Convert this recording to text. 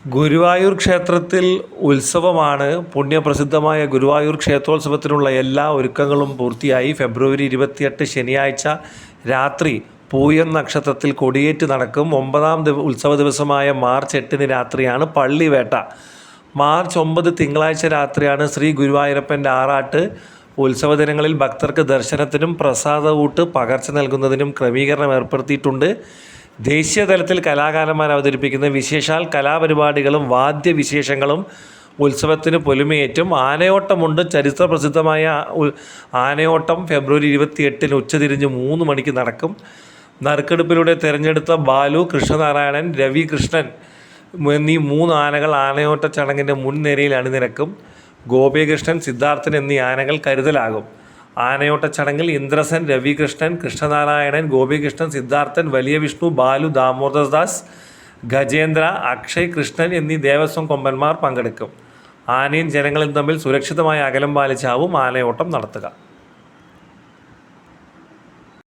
ഗുരുവായൂർ ക്ഷേത്രത്തിൽ ഉത്സവമാണ്. പുണ്യപ്രസിദ്ധമായ ഗുരുവായൂർ ക്ഷേത്രോത്സവത്തിനുള്ള എല്ലാ ഒരുക്കങ്ങളും പൂർത്തിയായി. ഫെബ്രുവരി 28 ശനിയാഴ്ച രാത്രി പൂയം നക്ഷത്രത്തിൽ കൊടിയേറ്റ് നടക്കും. 9ാം ഉത്സവ ദിവസമായ മാർച്ച് 8 രാത്രിയാണ് പള്ളിവേട്ട. മാർച്ച് 9 തിങ്കളാഴ്ച രാത്രിയാണ് ശ്രീ ഗുരുവായൂരപ്പൻ്റെ ആറാട്ട്. ഉത്സവ ദിനങ്ങളിൽ ഭക്തർക്ക് ദർശനത്തിനും പ്രസാദകൂട്ട് പകർച്ച നൽകുന്നതിനും ക്രമീകരണം ഏർപ്പെടുത്തിയിട്ടുണ്ട്. ദേശീയ തലത്തിൽ കലാകാരന്മാർ അവതരിപ്പിക്കുന്ന വിശേഷാൽ കലാപരിപാടികളും വാദ്യവിശേഷങ്ങളും ഉത്സവത്തിന് പൊലിമയേറ്റും. ആനയോട്ടമുണ്ട്. ചരിത്രപ്രസിദ്ധമായ ആനയോട്ടം ഫെബ്രുവരി 28 ഉച്ചതിരിഞ്ഞ് 3 മണിക്ക് നടക്കും. നറുക്കെടുപ്പിലൂടെ തിരഞ്ഞെടുത്ത ബാലു, കൃഷ്ണനാരായണൻ, രവി കൃഷ്ണൻ എന്നീ 3 ആനകൾ ആനയോട്ട ചടങ്ങിൻ്റെ മുൻനിരയിൽ അണിനിരക്കും. ഗോപികൃഷ്ണൻ, സിദ്ധാർത്ഥൻ എന്നീ ആനകൾ കരുതലാകും. ആനയോട്ട ചടങ്ങിൽ ഇന്ദ്രസൻ, രവികൃഷ്ണൻ, കൃഷ്ണനാരായണൻ, ഗോപികൃഷ്ണൻ, സിദ്ധാർത്ഥൻ, വലിയ വിഷ്ണു, ബാലു, ദാമോദർദാസ്, ഗജേന്ദ്ര, അക്ഷയ്, കൃഷ്ണൻ എന്നീ ദേവസ്വം കൊമ്പന്മാർ പങ്കെടുക്കും. ആനയും ജനങ്ങളും തമ്മിൽ സുരക്ഷിതമായ അകലം പാലിച്ചാവും ആനയോട്ടം നടത്തുക.